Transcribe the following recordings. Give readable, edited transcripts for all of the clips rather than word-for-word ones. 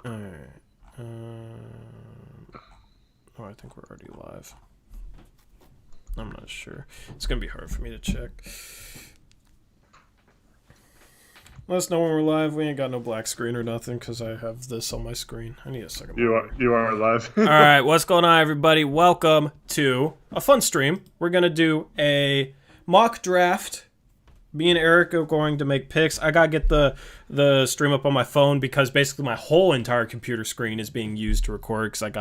Alright. I think we're already live. I'm not sure. It's going to be hard for me to check. Let us know when we're live. We ain't got no black screen or nothing because I have this on my screen. I need a second. You are live. All right, what's going on, everybody? Welcome to a fun stream. We're going to do a mock draft. Me and Eric are going to make picks. I gotta get the stream up on my phone because basically my whole entire computer screen is being used to record because I'm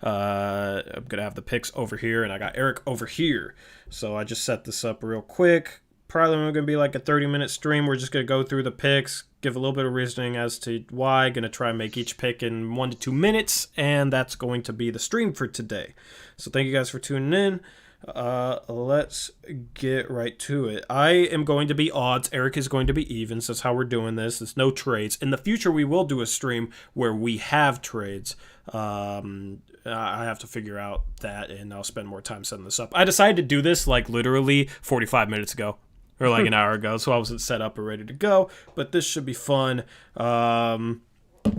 gonna have the picks over here and I got Eric over here. So I just set this up real quick. Probably gonna be like a 30-minute stream. We're just gonna go through the picks, give a little bit of reasoning as to why. Gonna try and make each pick in 1 to 2 minutes, and that's going to be the stream for today. So thank you guys for tuning in. Let's get right to it. I am going to be odds. Eric is going to be evens. That's how we're doing this. There's no trades. In the future, we will do a stream where we have trades. I have to figure out that, and I'll spend more time setting this up. I decided to do this like literally 45 minutes ago, or like an hour ago, so I wasn't set up or ready to go, but this should be fun.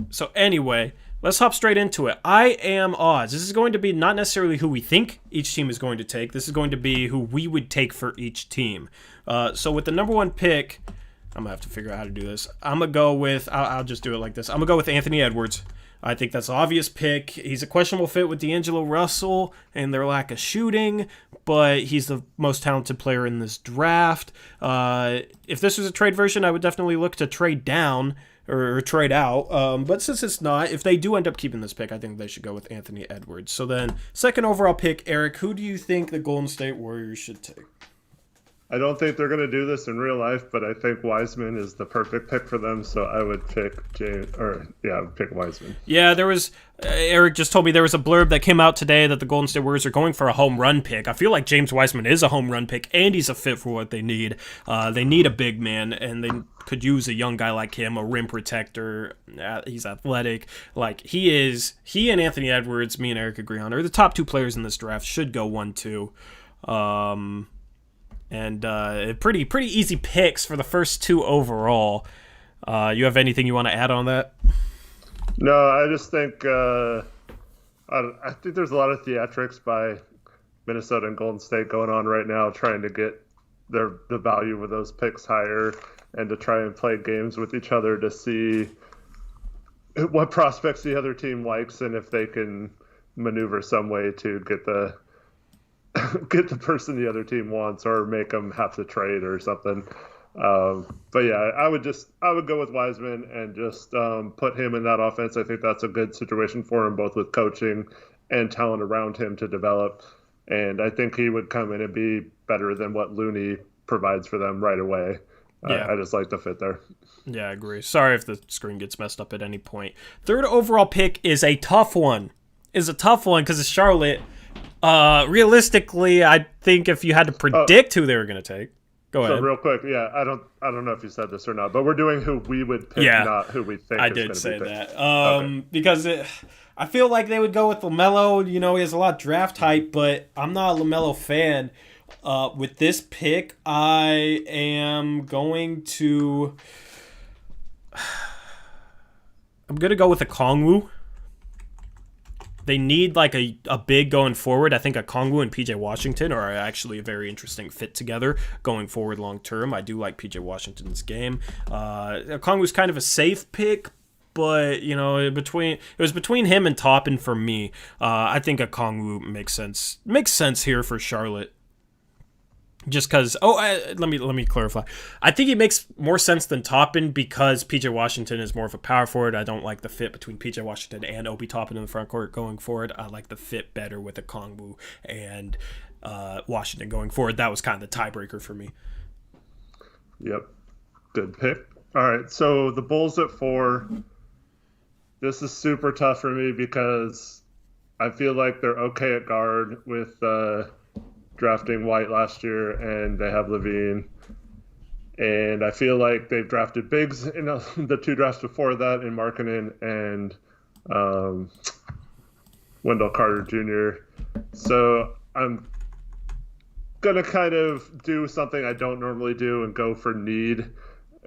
So anyway, let's hop straight into it. I am odds. This is going to be not necessarily who we think each team is going to take. This is going to be who we would take for each team. So with the number one pick, I'm going to have to figure out how to do this. I'm going to go with, I'll just do it like this. I'm going to go with Anthony Edwards. I think that's an obvious pick. He's a questionable fit with D'Angelo Russell and their lack of shooting, but he's the most talented player in this draft. If this was a trade version, I would definitely look to trade down or trade out. But since it's not, if they do end up keeping this pick, I think they should go with Anthony Edwards. So then, second overall pick, Eric, who do you think the Golden State Warriors should take? I don't think they're going to do this in real life, but I think Wiseman is the perfect pick for them, so I would pick I would pick Wiseman. Yeah, there was Eric just told me there was a blurb that came out today that the Golden State Warriors are going for a home run pick. I feel like James Wiseman is a home run pick, and he's a fit for what they need. They need a big man, and they could use a young guy like him, a rim protector. He's athletic. Like he and Anthony Edwards, me and Eric agree on, are the top two players in this draft. Should go 1-2. And pretty easy picks for the first two overall. You have anything you want to add on that? No, I just think I think there's a lot of theatrics by Minnesota and Golden State going on right now, trying to get the value of those picks higher and to try and play games with each other to see what prospects the other team likes and if they can maneuver some way to get the person the other team wants or make them have to trade or something. But yeah, I would go with Wiseman and just put him in that offense. I think that's a good situation for him, both with coaching and talent around him to develop. And I think he would come in and be better than what Looney provides for them right away. Yeah. I just like the fit there. Yeah, I agree. Sorry if the screen gets messed up at any point. Third overall pick is a tough one. Because it's Charlotte. Realistically, I think if you had to predict who they were going to take, go ahead. So real quick, yeah, I don't know if you said this or not, but we're doing who we would pick, not who we think. I is did going to say be that okay. Because I feel like they would go with LaMelo. You know, he has a lot of draft hype, but I'm not a LaMelo fan. With this pick, I am going to go with a Okongwu. They need like a big going forward. I think Okongwu and PJ Washington are actually a very interesting fit together going forward long term. I do like PJ Washington's game. Okongwu's kind of a safe pick, but you know, it was between him and Toppin for me. I think Okongwu makes sense here for Charlotte. Just because, let me clarify. I think he makes more sense than Toppin because PJ Washington is more of a power forward. I don't like the fit between PJ Washington and Obi Toppin in the front court going forward. I like the fit better with Okongwu and Washington going forward. That was kind of the tiebreaker for me. Yep, good pick. All right, so the Bulls at 4. This is super tough for me because I feel like they're okay at guard with drafting White last year, and they have Levine. And I feel like they've drafted bigs in the two drafts before that in Markkanen and Wendell Carter Jr. So I'm going to kind of do something I don't normally do and go for need,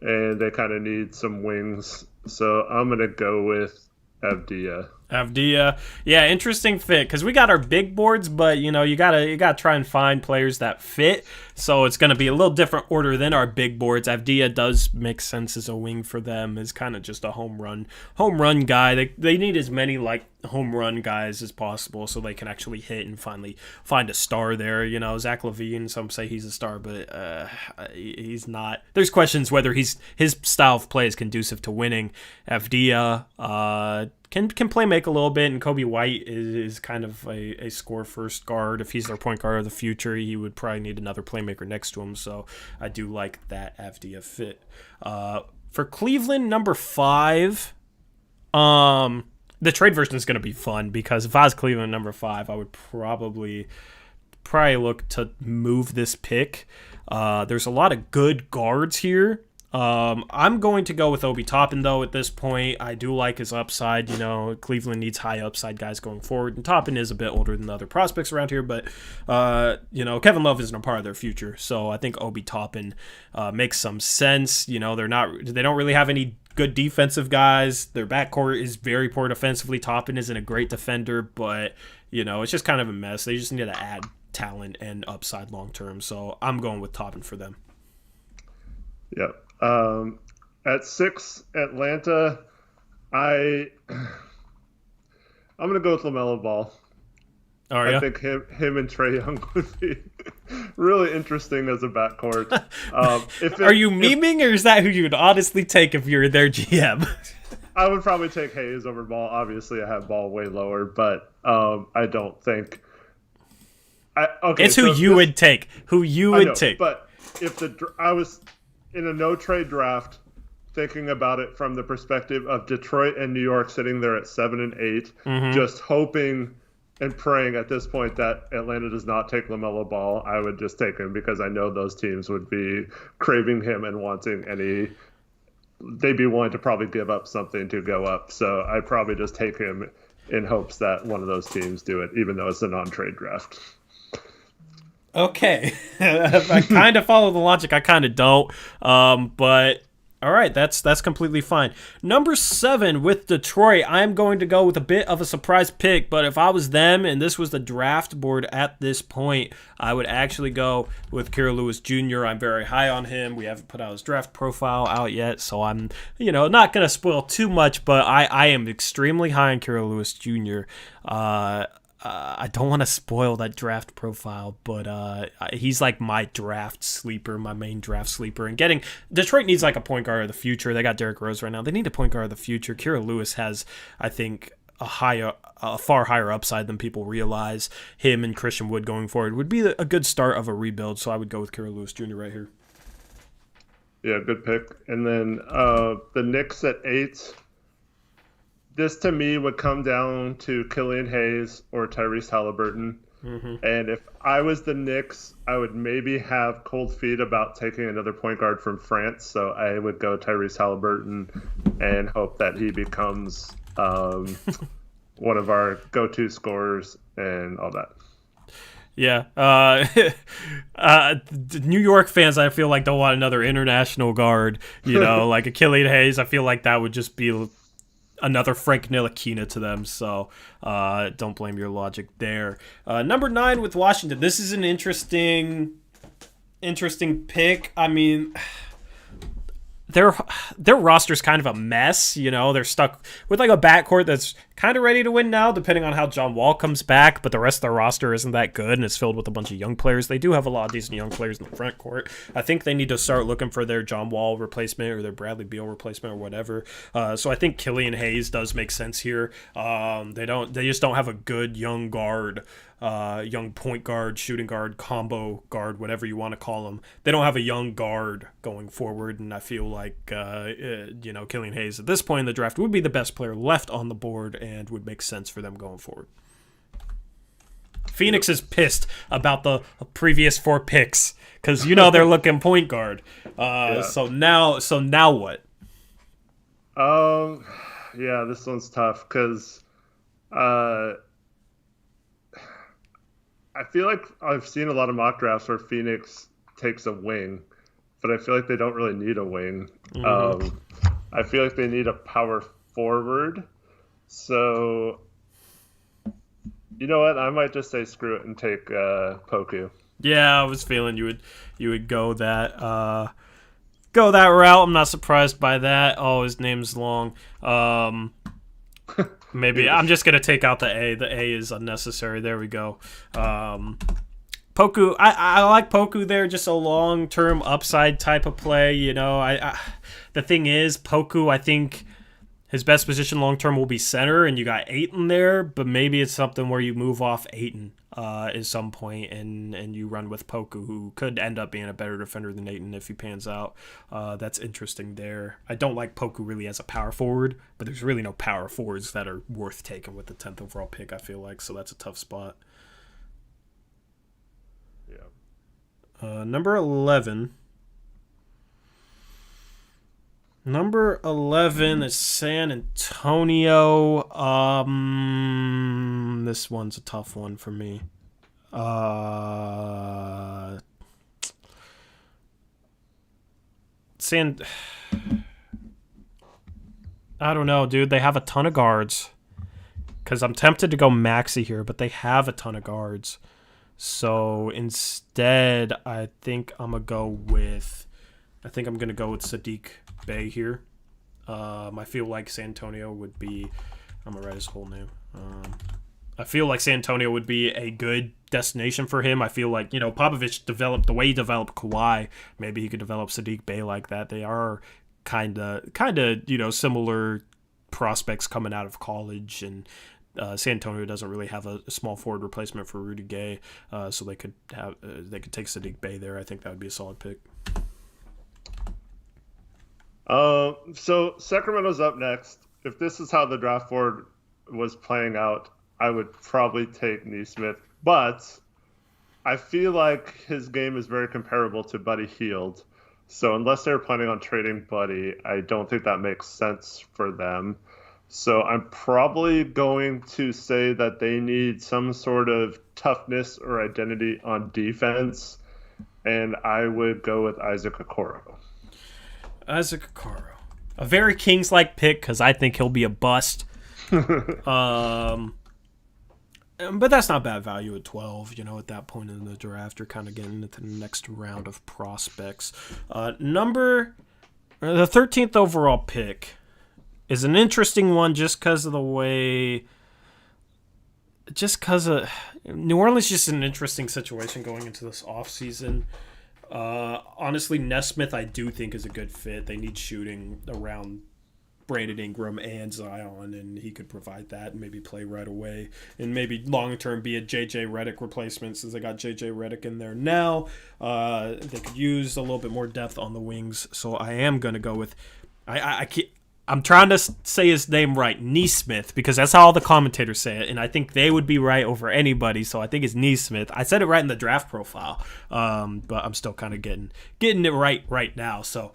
and they kind of need some wings. So I'm going to go with Avdia. Avdia, yeah, interesting fit because we got our big boards, but you gotta try and find players that fit. So it's gonna be a little different order than our big boards. Avdia does make sense as a wing for them. Is kind of just a home run guy. They need as many like home run guys as possible so they can actually hit and finally find a star there. Zach LaVine, some say he's a star, but he's not. There's questions whether his style of play is conducive to winning. Avdia can play make a little bit, and Kobe White is kind of a score first guard. If he's their point guard of the future, he would probably need another playmaker next to him. So I do like that Avdia fit. For Cleveland, number 5, the trade version is going to be fun because if I was Cleveland number 5, I would probably look to move this pick. There's a lot of good guards here. I'm going to go with Obi Toppin, though, at this point. I do like his upside. Cleveland needs high upside guys going forward, and Toppin is a bit older than the other prospects around here, but, Kevin Love isn't a part of their future, so I think Obi Toppin makes some sense. They don't really have any good defensive guys. Their backcourt is very poor defensively. Toppin isn't a great defender, but, it's just kind of a mess. They just need to add talent and upside long term, so I'm going with Toppin for them. Yep. At 6, Atlanta, I'm going to go with LaMelo Ball. Oh, yeah? I think him and Trae Young would be really interesting as a backcourt. Are you memeing, or is that who you would honestly take if you're their GM? I would probably take Hayes over Ball. Obviously, I have Ball way lower, but I don't think... It's who you would take. Who you would take. But if I was... in a no-trade draft, thinking about it from the perspective of Detroit and New York sitting there at 7 and 8, just hoping and praying at this point that Atlanta does not take LaMelo Ball, I would just take him because I know those teams would be craving him and wanting they'd be willing to probably give up something to go up. So I'd probably just take him in hopes that one of those teams do it, even though it's a non-trade draft. Okay. I kind of follow the logic. I kind of don't. But all right, that's completely fine. Number 7 with Detroit, I'm going to go with a bit of a surprise pick, but if I was them and this was the draft board at this point, I would actually go with Kira Lewis Jr. I'm very high on him. We haven't put out his draft profile out yet, so I'm, not going to spoil too much, but I am extremely high on Kira Lewis Jr. I don't want to spoil that draft profile, but he's like my draft sleeper, my main draft sleeper. And Detroit needs like a point guard of the future. They got Derrick Rose right now. They need a point guard of the future. Kira Lewis has, I think, a far higher upside than people realize. Him and Christian Wood going forward would be a good start of a rebuild. So I would go with Kira Lewis Jr. right here. Yeah, good pick. And then the Knicks at 8. This, to me, would come down to Killian Hayes or Tyrese Halliburton. And if I was the Knicks, I would maybe have cold feet about taking another point guard from France. So I would go Tyrese Halliburton and hope that he becomes one of our go-to scorers and all that. Yeah. New York fans, I feel like, don't want another international guard. Like a Killian Hayes. I feel like that would just be another Frank Ntilikina to them, so don't blame your logic there. Number 9 with Washington. This is an interesting pick. I mean, their roster's kind of a mess. They're stuck with like a backcourt that's kind of ready to win now, depending on how John Wall comes back, but the rest of their roster isn't that good, and it's filled with a bunch of young players. They do have a lot of decent young players in the front court. I think they need to start looking for their John Wall replacement or their Bradley Beal replacement or whatever. So I think Killian Hayes does make sense here. They just don't have a good young guard, young point guard, shooting guard, combo guard, whatever you want to call them. They don't have a young guard going forward, and I feel like Killian Hayes at this point in the draft would be the best player left on the board and would make sense for them going forward. Phoenix is pissed about the previous 4 picks because they're looking point guard. So now what? Yeah, this one's tough because I feel like I've seen a lot of mock drafts where Phoenix takes a wing, but I feel like they don't really need a wing. I feel like they need a power forward. So, you know what? I might just say screw it and take Poku. Yeah, I was feeling you would go that route. I'm not surprised by that. Oh, his name's long. Maybe I'm just gonna take out the A. The A is unnecessary. There we go. Poku, I like Poku there, just a long-term upside type of play. You know, the thing is, Poku, I think his best position long-term will be center, and you got Ayton there, but maybe it's something where you move off Ayton at some point and you run with Poku, who could end up being a better defender than Ayton if he pans out. That's interesting there. I don't like Poku really as a power forward, but there's really no power forwards that are worth taking with the 10th overall pick, I feel like, so that's a tough spot. Number 11. Number 11 is San Antonio. This one's a tough one for me. I don't know, dude. They have a ton of guards. Because I'm tempted to go Maxey here, but they have a ton of guards. So instead, I think I'm going to go with Saddiq Bey here. I feel like San Antonio would be... I'm going to write his whole name. I feel like San Antonio would be a good destination for him. I feel like, Popovich developed the way he developed Kawhi. Maybe he could develop Saddiq Bey like that. They are kind of, similar prospects coming out of college, and San Antonio doesn't really have a small forward replacement for Rudy Gay, so they could take Saddiq Bey there. I think that would be a solid pick. So Sacramento's up next. If this is how the draft board was playing out, I would probably take Nesmith, but I feel like his game is very comparable to Buddy Hield. So unless they're planning on trading Buddy, I don't think that makes sense for them. So I'm probably going to say that they need some sort of toughness or identity on defense, and I would go with Isaac Okoro. Isaac Okoro. A very Kings-like pick because I think he'll be a bust. But that's not bad value at 12. At that point in the draft, you're kind of getting into the next round of prospects. The 13th overall pick is an interesting one just because of the way... Just because of... New Orleans is just an interesting situation going into this offseason. Honestly, Nesmith I do think is a good fit. They need shooting around Brandon Ingram and Zion, and he could provide that and maybe play right away, and maybe long-term be a J.J. Redick replacement since they got J.J. Redick in there now. They could use a little bit more depth on the wings, so I am going to go with... I'm trying to say his name right, Nesmith, because that's how all the commentators say it, and I think they would be right over anybody, so I think it's Nesmith. I said it right in the draft profile, but I'm still kind of getting it right now. So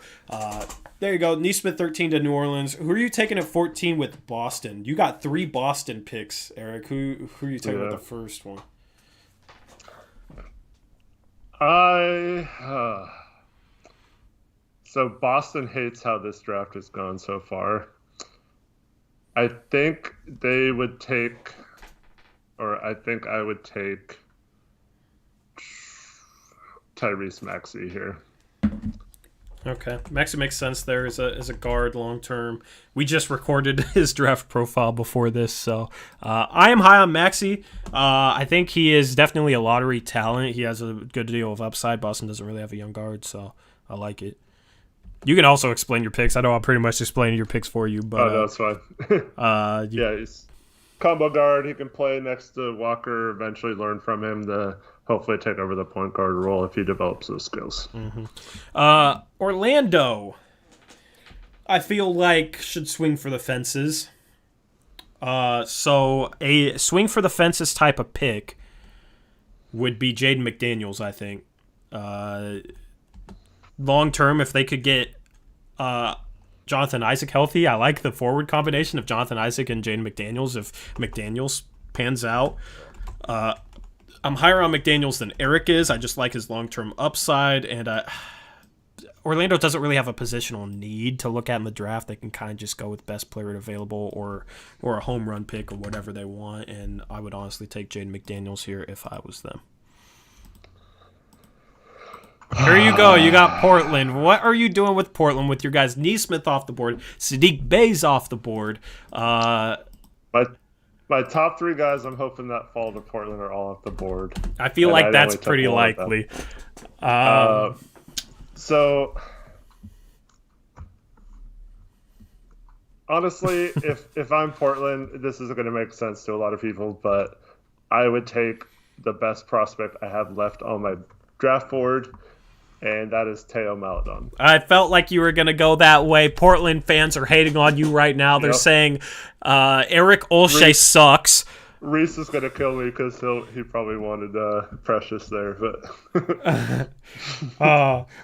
there you go, Nesmith 13 to New Orleans. Who are you taking at 14 with Boston? You got 3 Boston picks, Eric. Who are you taking with the first one? So Boston hates how this draft has gone so far. I think I would take Tyrese Maxey here. Okay, Maxey makes sense there as a guard long term. We just recorded his draft profile before this, so I am high on Maxey. I think he is definitely a lottery talent. He has a good deal of upside. Boston doesn't really have a young guard, so I like it. You can also explain your picks. I know I'm pretty much explaining your picks for you, but that's fine. Yeah, he's combo guard. He can play next to Walker. Eventually, learn from him to hopefully take over the point guard role if he develops those skills. Mm-hmm. Orlando, I feel like should swing for the fences. So a swing for the fences type of pick would be Jaden McDaniels, I think. Long term, if they could get Jonathan Isaac healthy, I like the forward combination of Jonathan Isaac and Jaden McDaniels. If McDaniels pans out, I'm higher on McDaniels than Eric is. I just like his long term upside, and Orlando doesn't really have a positional need to look at in the draft. They can kind of just go with best player available or a home run pick or whatever they want. And I would honestly take Jaden McDaniels here if I was them. Here you go. You got Portland. What are you doing with Portland with your guys? Neesmith off the board. Saddiq Bey's off the board. My top 3 guys I'm hoping that fall to Portland are all off the board. I feel like that's pretty likely. So, honestly, if I'm Portland, this isn't going to make sense to a lot of people, but I would take the best prospect I have left on my draft board, and that is Teo Maledon. I felt like you were going to go that way. Portland fans are hating on you right now. They're saying Eric Olshey sucks. Reese is going to kill me because he probably wanted Precious there. But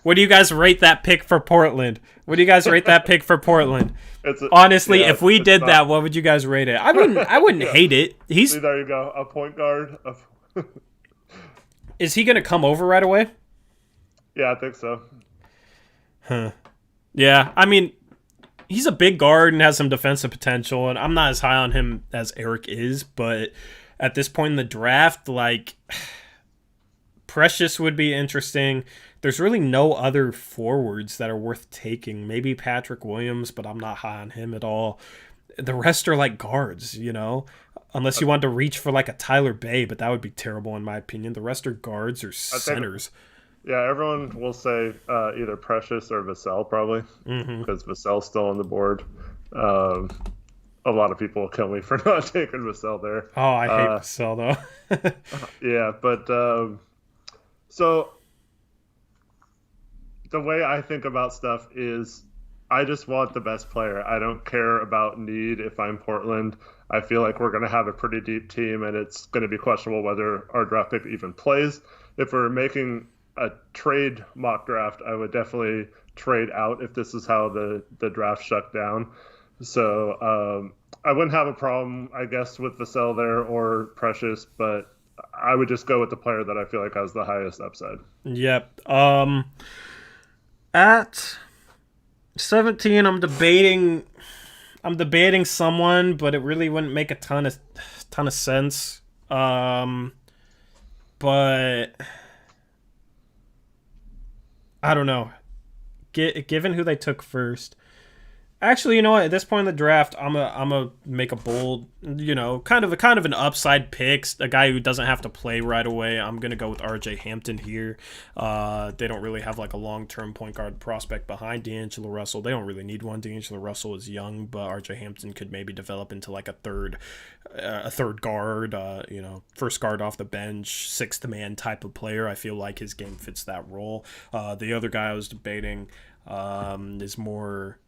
what do you guys rate that pick for Portland? Honestly, if we did that, what would you guys rate it? I wouldn't hate it. See, there you go. A point guard. Is he going to come over right away? Yeah, I think so. Yeah, I mean, he's a big guard and has some defensive potential, and I'm not as high on him as Eric is, but at this point in the draft, like, Precious would be interesting. There's really no other forwards that are worth taking. Maybe Patrick Williams, but I'm not high on him at all. The rest are like guards, unless you want to reach for like a Tyler Bey, but that would be terrible in my opinion. The rest are guards or centers. Yeah, everyone will say either Precious or Vassell probably, because Vassell's still on the board. A lot of people will kill me for not taking Vassell there. Oh, I hate Vassell though. Yeah, but so the way I think about stuff is I just want the best player. I don't care about need if I'm Portland. I feel like we're going to have a pretty deep team, and it's going to be questionable whether our draft pick even plays. If we're making a trade mock draft, I would definitely trade out if this is how the draft shut down. So I wouldn't have a problem, I guess, with Vassell there or Precious, but I would just go with the player that I feel like has the highest upside. Yep. At 17, I'm debating someone, but it really wouldn't make a ton of sense. But I don't know. Given who they took first. Actually, you know what? At this point in the draft, I'm a make a bold, kind of an upside pick, a guy who doesn't have to play right away. I'm gonna go with RJ Hampton here. They don't really have like a long-term point guard prospect behind D'Angelo Russell. They don't really need one. D'Angelo Russell is young, but RJ Hampton could maybe develop into like a third guard, first guard off the bench, sixth man type of player. I feel like his game fits that role. The other guy I was debating is more.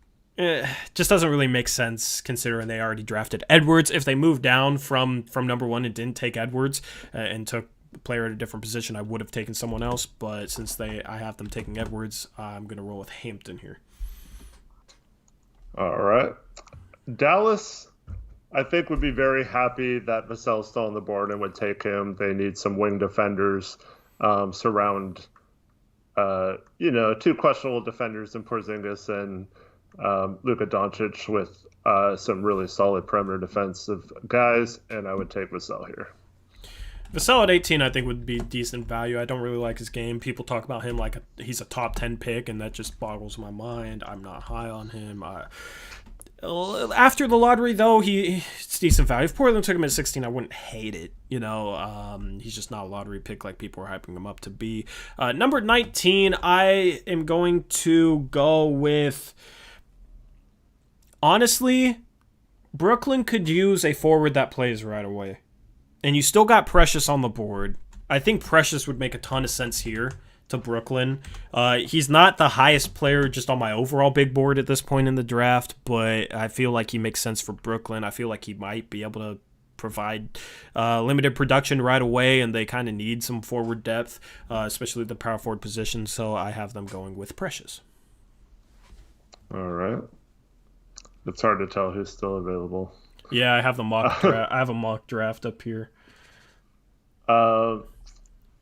Just doesn't really make sense considering they already drafted Edwards. If they moved down from number one and didn't take Edwards and took a player at a different position, I would have taken someone else. But since I have them taking Edwards, I'm going to roll with Hampton here. All right. Dallas, I think, would be very happy that Vassell's still on the board and would take him. They need some wing defenders, surround, two questionable defenders in Porzingis and Luka Doncic with some really solid perimeter defensive guys, and I would take Vassell here. Vassell at 18, I think, would be decent value. I don't really like his game. People talk about him like he's a top 10 pick, and that just boggles my mind. I'm not high on him. After the lottery, though, it's decent value. If Portland took him at 16, I wouldn't hate it. He's just not a lottery pick like people are hyping him up to be. Number 19, I am going to go with... Honestly, Brooklyn could use a forward that plays right away. And you still got Precious on the board. I think Precious would make a ton of sense here to Brooklyn. He's not the highest player just on my overall big board at this point in the draft, but I feel like he makes sense for Brooklyn. I feel like he might be able to provide limited production right away, and they kind of need some forward depth, especially the power forward position, so I have them going with Precious. All right. It's hard to tell who's still available. Yeah, I have the mock draft. I have a mock draft up here. All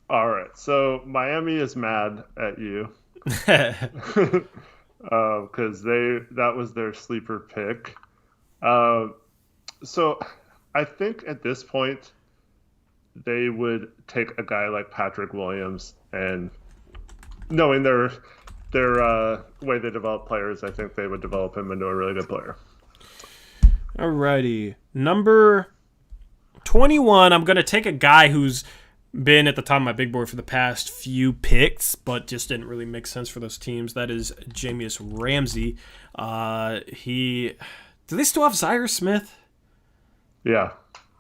right. So Miami is mad at you. because that was their sleeper pick. Uh, so I think at this point they would take a guy like Patrick Williams, and knowing their way they develop players, I think they would develop him into a really good player. Alrighty. Number 21, I'm going to take a guy who's been at the top of my big board for the past few picks, but just didn't really make sense for those teams. That is Jahmi'us Ramsey. Do they still have Zaire Smith? Yeah.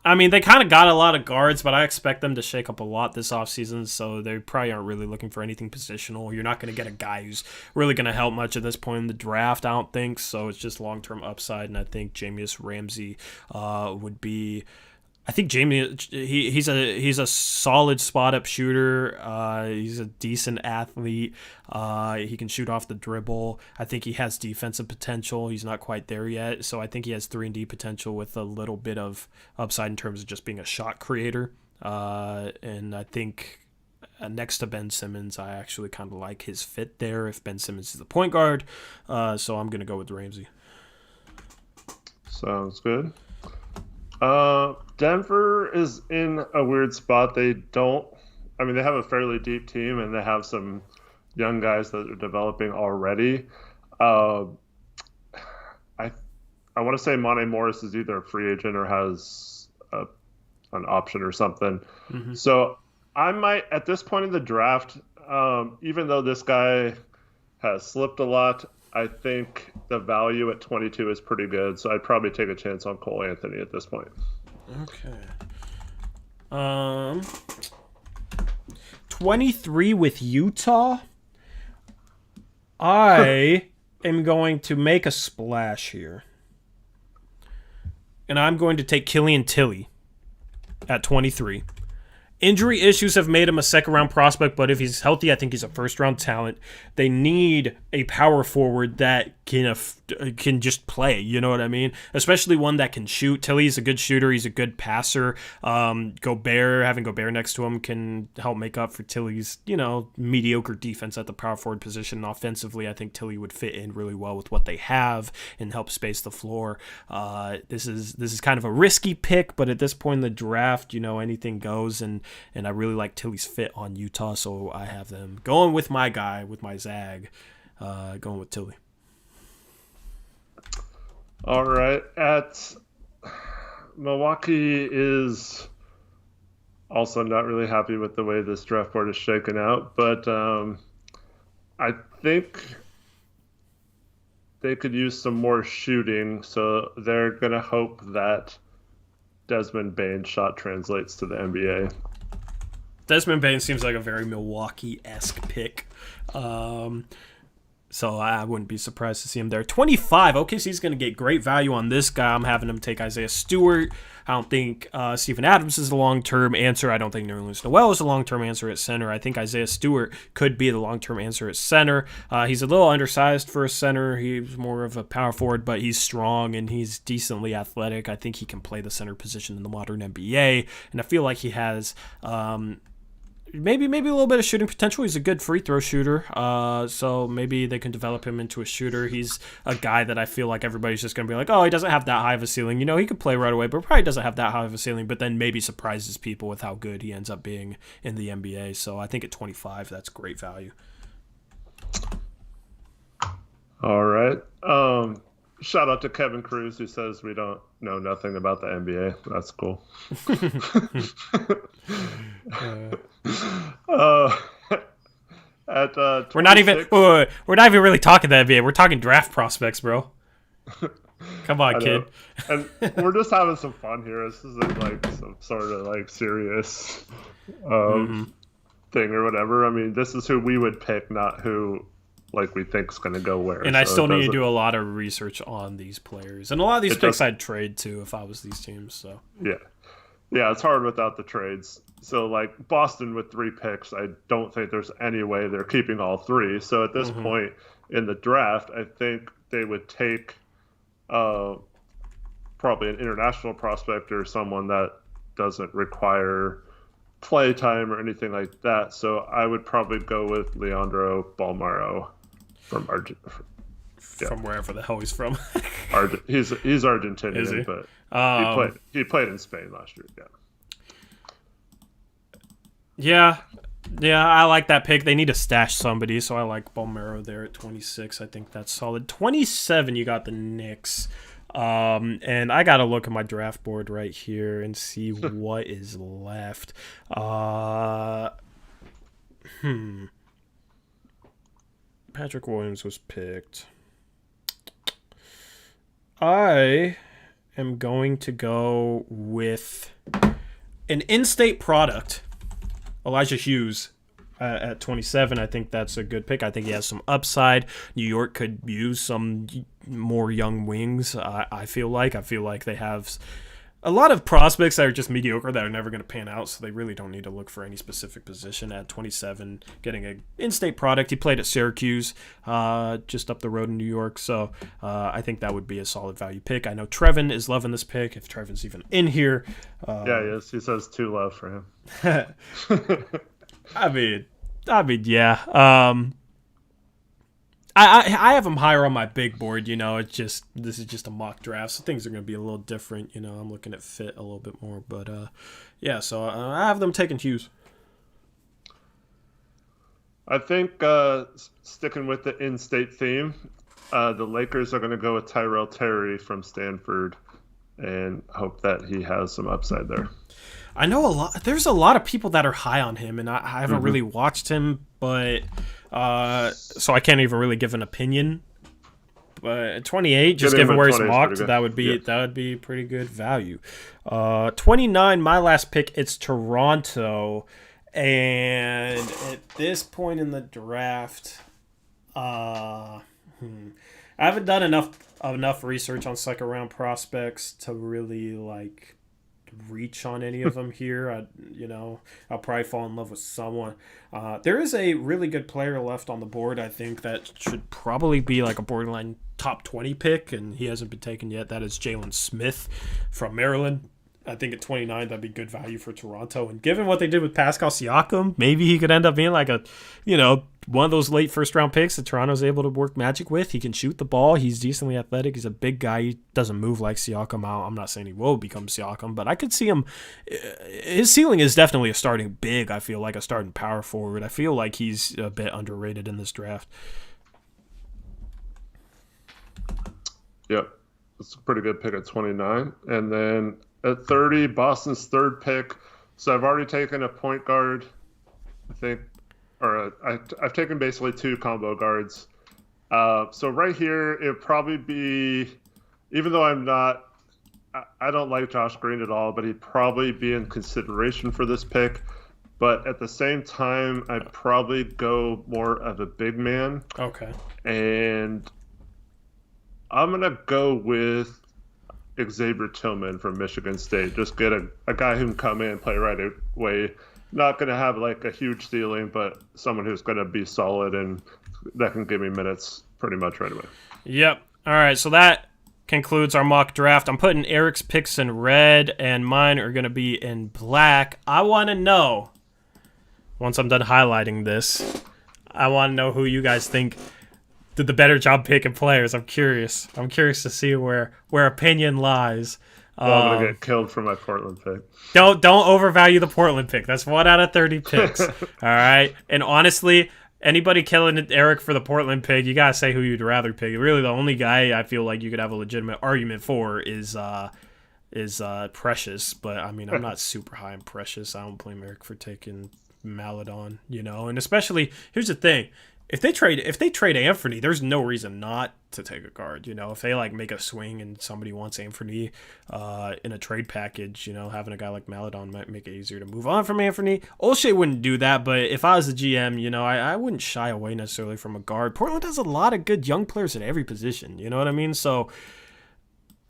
I mean, they kind of got a lot of guards, but I expect them to shake up a lot this offseason, so they probably aren't really looking for anything positional. You're not going to get a guy who's really going to help much at this point in the draft, I don't think, so it's just long-term upside, and I think Jahmi'us Ramsey would be... I think Jamie, he's a solid spot-up shooter. He's a decent athlete. He can shoot off the dribble. I think he has defensive potential. He's not quite there yet, so I think he has 3-and-D potential with a little bit of upside in terms of just being a shot creator. And I think next to Ben Simmons, I actually kind of like his fit there if Ben Simmons is the point guard. So I'm going to go with Ramsey. Sounds good. Denver is in a weird spot. They have a fairly deep team and they have some young guys that are developing already. I want to say Monte Morris is either a free agent or has an option or something. Mm-hmm. So I might, at this point in the draft, even though this guy has slipped a lot, I think the value at 22 is pretty good, so I'd probably take a chance on Cole Anthony at this point. Okay. 23 with Utah. I am going to make a splash here. And I'm going to take Killian Tilly at 23. Injury issues have made him a second-round prospect, but if he's healthy, I think he's a first-round talent. They need a power forward that can just play, you know what I mean? Especially one that can shoot. Tilly's a good shooter. He's a good passer. Having Gobert next to him can help make up for Tilly's, mediocre defense at the power forward position. Offensively, I think Tilly would fit in really well with what they have and help space the floor. This is kind of a risky pick, but at this point in the draft, anything goes, and I really like Tilly's fit on Utah, so I have them going with my guy, with my Zag, going with Tilly. All right. At Milwaukee is also not really happy with the way this draft board is shaken out, but I think they could use some more shooting, so they're going to hope that Desmond Bane's shot translates to the NBA. Desmond Bane seems like a very Milwaukee-esque pick. So I wouldn't be surprised to see him there. 25, OKC's going to get great value on this guy. I'm having him take Isaiah Stewart. I don't think Steven Adams is the long-term answer. I don't think Nerlens Noel is the long-term answer at center. I think Isaiah Stewart could be the long-term answer at center. He's a little undersized for a center. He's more of a power forward, but he's strong and he's decently athletic. I think he can play the center position in the modern NBA, and I feel like he has... Maybe a little bit of shooting potential. He's a good free throw shooter, so maybe they can develop him into a shooter. He's a guy that I feel like everybody's just going to be like, oh, he doesn't have that high of a ceiling. He could play right away, but probably doesn't have that high of a ceiling, but then maybe surprises people with how good he ends up being in the NBA. So I think at 25, that's great value. All right. Shout out to Kevin Cruz, who says we don't know nothing about the NBA. That's cool. We're not even really talking the NBA. We're talking draft prospects, bro. Come on, kid. And we're just having some fun here. This isn't like some sort of like serious thing or whatever. I mean, this is who we would pick, not who like we think's going to go where. And I still need to do a lot of research on these players. And a lot of these picks I'd trade too if I was these teams. So yeah, it's hard without the trades. So like Boston with 3 picks, I don't think there's any way they're keeping all 3. So at this point in the draft, I think they would take probably an international prospect or someone that doesn't require play time or anything like that. So I would probably go with Leandro Balmaro from Argentina. From wherever the hell he's from. He's Argentinian, Is he? but he played in Spain last year. Yeah. Yeah, I like that pick. They need to stash somebody, so I like Balmero there at 26. I think that's solid. 27, you got the Knicks. And I got to look at my draft board right here and see what is left. Patrick Williams was picked. I am going to go with an in-state product, Elijah Hughes, at 27. I think that's a good pick. I think he has some upside. New York could use some more young wings. I feel like they have a lot of prospects that are just mediocre that are never going to pan out, so they really don't need to look for any specific position. At 27, getting an in-state product. He played at Syracuse, just up the road in New York, so I think that would be a solid value pick. I know Trevin is loving this pick, if Trevin's even in here. Yeah, he is. He says 2 love for him. I mean, yeah. I have him higher on my big board, this is just a mock draft, so things are going to be a little different, I'm looking at fit a little bit more, but yeah, so I have them taking Hughes. I think sticking with the in-state theme, the Lakers are going to go with Tyrell Terry from Stanford and hope that he has some upside there. I know there's a lot of people that are high on him, and I haven't really watched him, but so I can't even really give an opinion. But at 28, just given where he's mocked, that would be pretty good value. 29, my last pick, it's Toronto, and at this point in the draft, I haven't done enough research on second round prospects to really reach on any of them here. I'll probably fall in love with someone. There is a really good player left on the board, I think, that should probably be like a borderline top 20 pick, and he hasn't been taken yet. That is Jalen Smith from Maryland. I think at 29, that'd be good value for Toronto. And given what they did with Pascal Siakam, maybe he could end up being like one of those late first-round picks that Toronto's able to work magic with. He can shoot the ball. He's decently athletic. He's a big guy. He doesn't move like Siakam. I'm not saying he will become Siakam, but I could see him. His ceiling is definitely a starting big, I feel like, a starting power forward. I feel like he's a bit underrated in this draft. Yep. It's a pretty good pick at 29. And then at 30, Boston's third pick. So I've already taken a point guard, I think, or I've taken basically 2 combo guards. So right here, it would probably be, even though I don't like Josh Green at all, but he'd probably be in consideration for this pick. But at the same time, I'd probably go more of a big man. Okay. And I'm going to go with Xavier Tillman from Michigan State. Just get a guy who can come in and play right away. Not going to have like a huge ceiling, but someone who's going to be solid and that can give me minutes pretty much right away. Yep. All right, so that concludes our mock draft. I'm putting Eric's picks in red, and mine are going to be in black. I want to know, once I'm done highlighting this, I want to know who you guys think did the better job picking players. I'm curious to see where opinion lies. Well, I'm gonna get killed for my Portland pick. Don't overvalue the Portland pick. That's 1 out of 30 picks. All right. And honestly, anybody killing Eric for the Portland pick, you gotta say who you'd rather pick. Really, the only guy I feel like you could have a legitimate argument for is Precious. But I mean, I'm not super high on Precious. I don't blame Eric for taking Maladon. And especially, here's the thing. If they trade Anthony, there's no reason not to take a guard. If they make a swing and somebody wants Anthony in a trade package, having a guy like Maladon might make it easier to move on from Anthony. Olshey wouldn't do that, but if I was the GM, I wouldn't shy away necessarily from a guard. Portland has a lot of good young players at every position. You know what I mean? So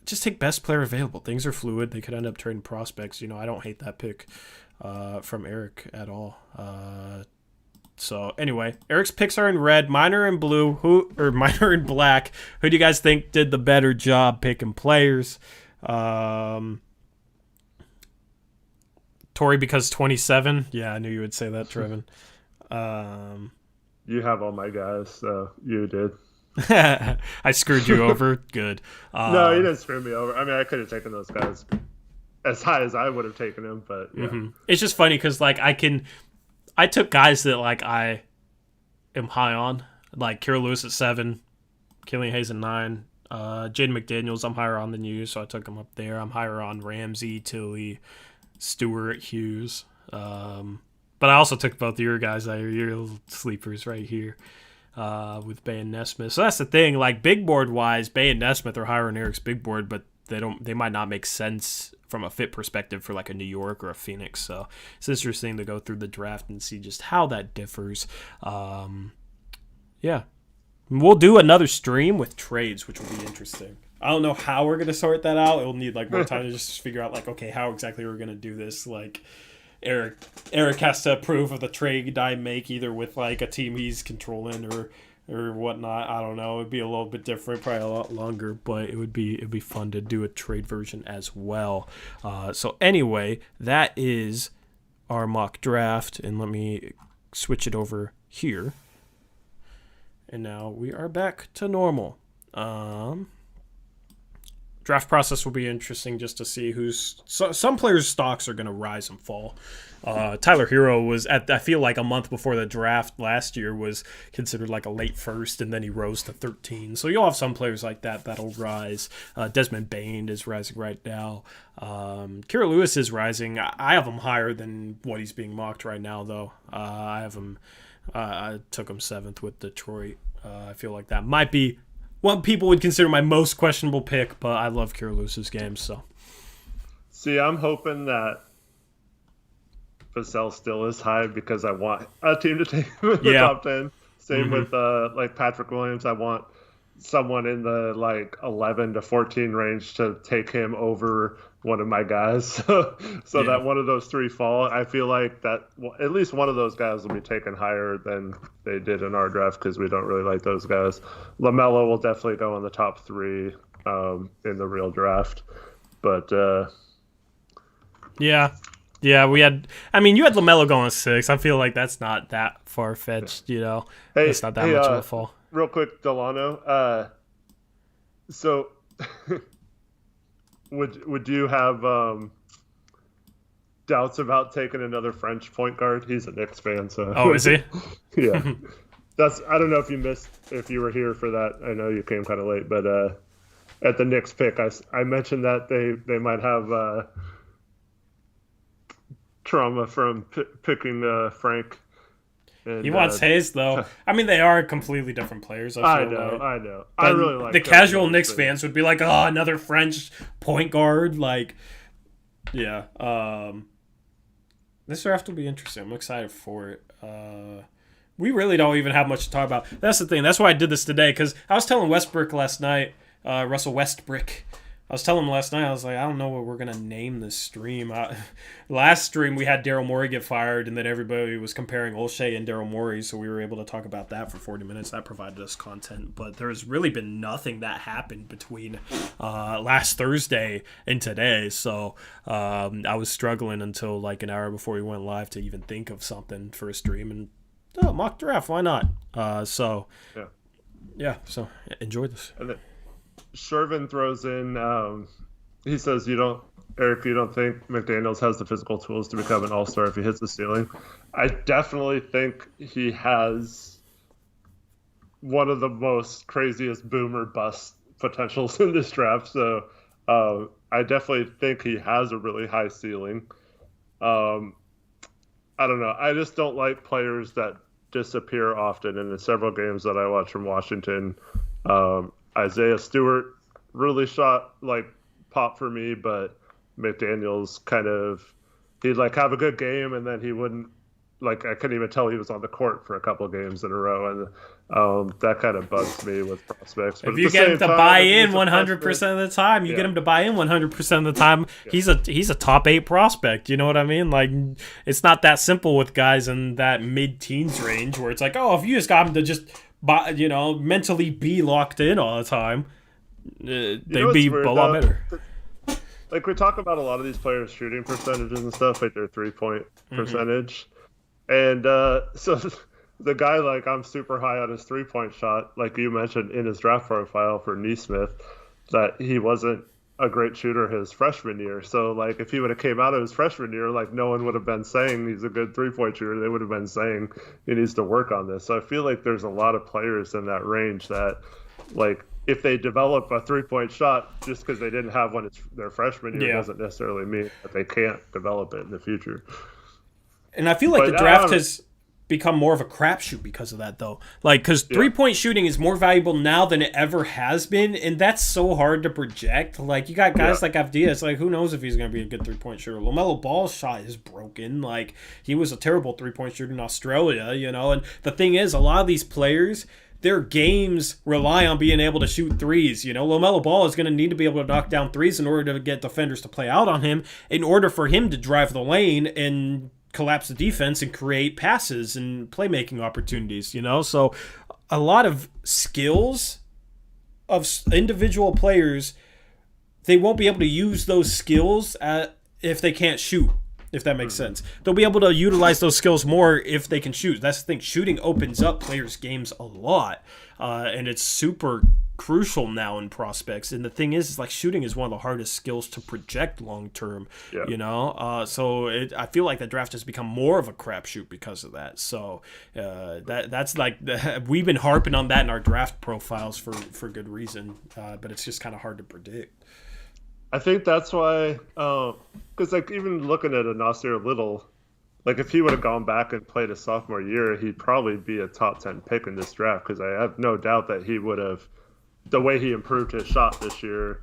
just take best player available. Things are fluid. They could end up trading prospects. I don't hate that pick from Eric at all. So anyway, Eric's picks are in red, mine are in blue. Mine are in black. Who do you guys think did the better job picking players? 29, Torrey because 27. Yeah, I knew you would say that, Trevin. You have all my guys, so you did. I screwed you over. Good. No, you didn't screw me over. I mean, I could have taken those guys as high as I would have taken them, but yeah. Mm-hmm. It's just funny because like I took guys that like I am high on, like Kira Lewis at 7, Killian Hayes at 9, Jaden McDaniels I'm higher on than you, so I took him up there. I'm higher on Ramsey, Tilly, Stewart, Hughes, but I also took both of your guys that are your little sleepers right here. With Bay and Nesmith. So that's the thing, like big board wise, Bay and Nesmith are higher on Eric's big board, but they might not make sense from a fit perspective for like a New York or a Phoenix. So it's interesting to go through the draft and see just how that differs. Yeah. We'll do another stream with trades, which will be interesting. I don't know how we're gonna sort that out. It'll need like more time to just figure out like, okay, how exactly we're gonna do this. Like Eric has to approve of the trade I make either with like a team he's controlling or whatnot. I don't know. It'd be a little bit different, probably a lot longer, but it'd be fun to do a trade version as well. So anyway, that is our mock draft, and let me switch it over here. And now we are back to normal. Draft process will be interesting just to see some players' stocks are going to rise and fall. Tyler Hero was I feel like a month before the draft last year was considered like a late first, and then he rose to 13. So you'll have some players like that'll rise. Desmond Bain is rising right now. Kira Lewis is rising. I have him higher than what he's being mocked right now, though. I have him. I took him 7th with Detroit. I feel like that might be what people would consider my most questionable pick, but I love Kira Lewis's game. So, see, I'm hoping that Vassell still is high because I want a team to take him in the top 10. Same with like Patrick Williams. I want someone in the like 11 to 14 range to take him over one of my guys. so that one of those three fall. I feel like that at least one of those guys will be taken higher than they did in our draft because we don't really like those guys. LaMelo will definitely go in the top 3 in the real draft. But yeah, you had LaMelo going 6. I feel like that's not that far-fetched, you know. It's not that much of a fall. Real quick, Delano. So would you have doubts about taking another French point guard? He's a Knicks fan, so. Oh, is he? Yeah. I don't know if you were here for that. I know you came kind of late, but at the Knicks pick, I mentioned that they might have trauma from picking Frank. And, he wants Hayes, though. I mean, they are completely different players. I know. I really like the casual Knicks fans would be like, "Oh, another French point guard." Like, yeah. This draft will be interesting. I'm excited for it. We really don't even have much to talk about. That's the thing. That's why I did this today, because I was telling Westbrook last night, Russell Westbrook. I was telling him last night, I was like, I don't know what we're going to name this stream. Last stream, we had Daryl Morey get fired, and then everybody was comparing Olshey and Daryl Morey, so we were able to talk about that for 40 minutes. That provided us content, but there's really been nothing that happened between last Thursday and today, so I was struggling until like an hour before we went live to even think of something for a stream, and mock draft, why not? So enjoy this. Shervin throws in, he says, Eric, you don't think McDaniels has the physical tools to become an all-star if he hits the ceiling? I definitely think he has one of the most craziest boomer bust potentials in this draft. So I definitely think he has a really high ceiling. I don't know. I just don't like players that disappear often. And in several games that I watch from Washington, Isaiah Stewart really pop for me, but McDaniels he'd have a good game and then he wouldn't, I couldn't even tell he was on the court for a couple of games in a row, and that kind of bugs me with prospects. But if you get him to buy in 100% of the time, get him to buy in 100% of the time, he's a top 8 prospect. You know what I mean? Like, it's not that simple with guys in that mid-teens range where it's like, oh, if you just got him to just mentally be locked in all the time, they'd be a lot better. like we talk about a lot of these players' shooting percentages and stuff, like their 3-point percentage, and so the guy, like, I'm super high on his 3-point shot, like you mentioned in his draft profile for Neesmith, that he wasn't a great shooter his freshman year. So, like, if he would have came out of his freshman year, like, no one would have been saying he's a good 3-point shooter. They would have been saying he needs to work on this. So I feel like there's a lot of players in that range that, like, if they develop a 3-point shot just because they didn't have one their freshman year doesn't necessarily mean that they can't develop it in the future. And I feel like the draft has become more of a crapshoot because of that, though. Like, because 3-point shooting is more valuable now than it ever has been, and that's so hard to project. Like, you got guys like Avdiya. Like, who knows if he's going to be a good 3-point shooter? LaMelo Ball's shot is broken. Like, he was a terrible 3-point shooter in Australia, you know? And the thing is, a lot of these players, their games rely on being able to shoot threes. You know, LaMelo Ball is going to need to be able to knock down threes in order to get defenders to play out on him, in order for him to drive the lane and collapse the defense and create passes and playmaking opportunities, you know? So a lot of skills of individual players, they won't be able to use those skills if they can't shoot, if that makes sense. They'll be able to utilize those skills more if they can shoot. That's the thing. Shooting opens up players' games a lot, and it's super crucial now in prospects. And the thing is like, shooting is one of the hardest skills to project long term. You know, so I feel like the draft has become more of a crapshoot because of that. So that's like we've been harping on that in our draft profiles for good reason, but it's just kind of hard to predict. I think that's why, because like even looking at a Nasir Little, like if he would have gone back and played his sophomore year, he'd probably be a top 10 pick in this draft, because I have no doubt that he would have, the way he improved his shot this year,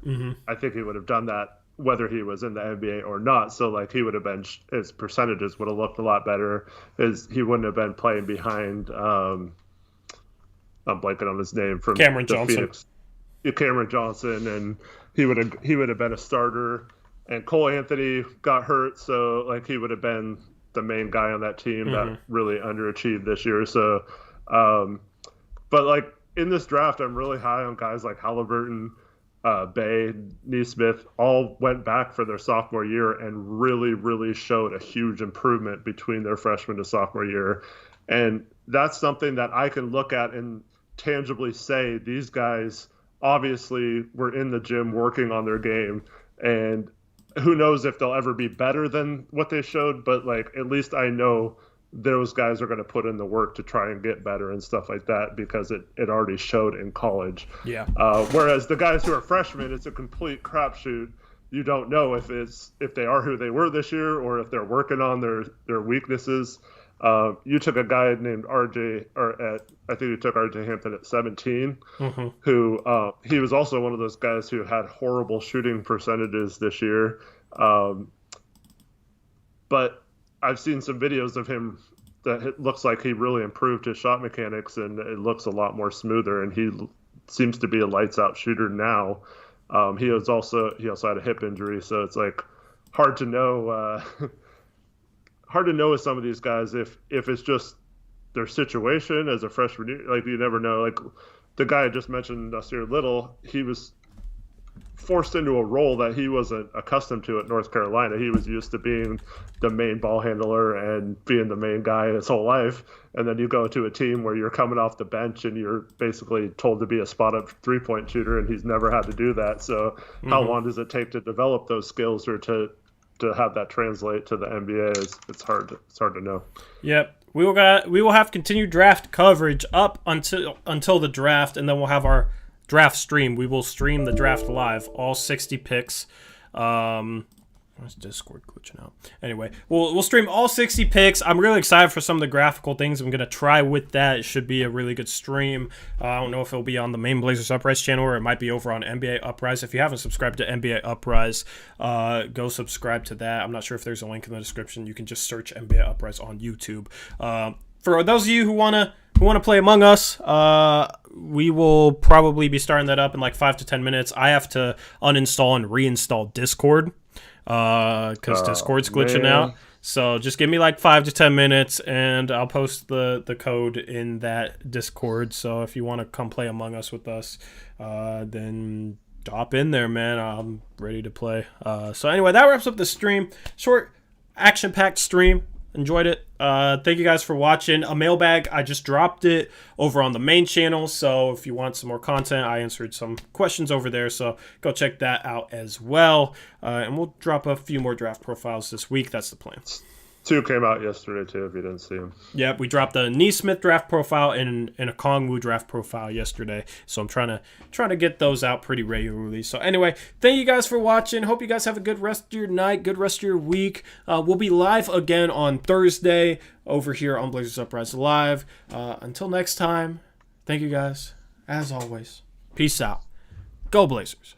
I think he would have done that whether he was in the NBA or not. So like he would have been, his percentages would have looked a lot better. He wouldn't have been playing behind, I'm blanking on his name, from Cameron Johnson. Phoenix. Cameron Johnson, and he would have been a starter. And Cole Anthony got hurt, so like he would have been the main guy on that team that really underachieved this year. So, but like in this draft, I'm really high on guys like Halliburton, Bey, Neesmith, all went back for their sophomore year and really, really showed a huge improvement between their freshman to sophomore year. And that's something that I can look at and tangibly say these guys obviously were in the gym working on their game, and who knows if they'll ever be better than what they showed, but like at least I know those guys are going to put in the work to try and get better and stuff like that, because it already showed in college. Whereas the guys who are freshmen, it's a complete crapshoot. You don't know if they are who they were this year or if they're working on their weaknesses. You took a guy named RJ, I think you took RJ Hampton at 17, who he was also one of those guys who had horrible shooting percentages this year. But I've seen some videos of him that it looks like he really improved his shot mechanics, and it looks a lot more smoother, and he seems to be a lights out shooter now. He also had a hip injury, so it's like hard to know with some of these guys if it's just their situation as a freshman. Like you never know. Like the guy I just mentioned, Nasir Little, he was forced into a role that he wasn't accustomed to at North Carolina. He was used to being the main ball handler and being the main guy his whole life. And then you go to a team where you're coming off the bench and you're basically told to be a spot-up 3-point shooter, and he's never had to do that. So how long does it take to develop those skills or to have that translate to the NBA? It's hard to know. Yep. We will have continued draft coverage up until the draft, and then we'll have our draft stream. We will stream the draft live, all 60 picks. Where's Discord glitching out? Anyway, we'll stream all 60 picks. I'm really excited for some of the graphical things I'm going to try with that. It should be a really good stream. I don't know if it'll be on the main Blazers Uprise channel, or it might be over on NBA Uprise. If you haven't subscribed to NBA Uprise, go subscribe to that. I'm not sure if there's a link in the description. You can just search NBA Uprise on YouTube. For those of you who want to play Among Us, we will probably be starting that up in like 5 to 10 minutes. I have to uninstall and reinstall Discord because Discord's glitching out. So just give me like 5 to 10 minutes, and I'll post the code in that Discord. So if you want to come play Among Us with us, then hop in there, man. I'm ready to play. So anyway, that wraps up the stream. Short, action-packed stream. Enjoyed it. Thank you guys for watching. A mailbag, I just dropped it over on the main channel, so if you want some more content, I answered some questions over there, so go check that out as well. And we'll drop a few more draft profiles this week. That's the plan. 2 came out yesterday too, if you didn't see them. Yep, we dropped a Neesmith draft profile and a Kongwu draft profile yesterday, so I'm trying to get those out pretty regularly. So anyway, thank you guys for watching. Hope you guys have a good rest of your night, good rest of your week. We'll be live again on Thursday over here on Blazers Uprise Live. Until next time, thank you guys. As always, peace out. Go Blazers.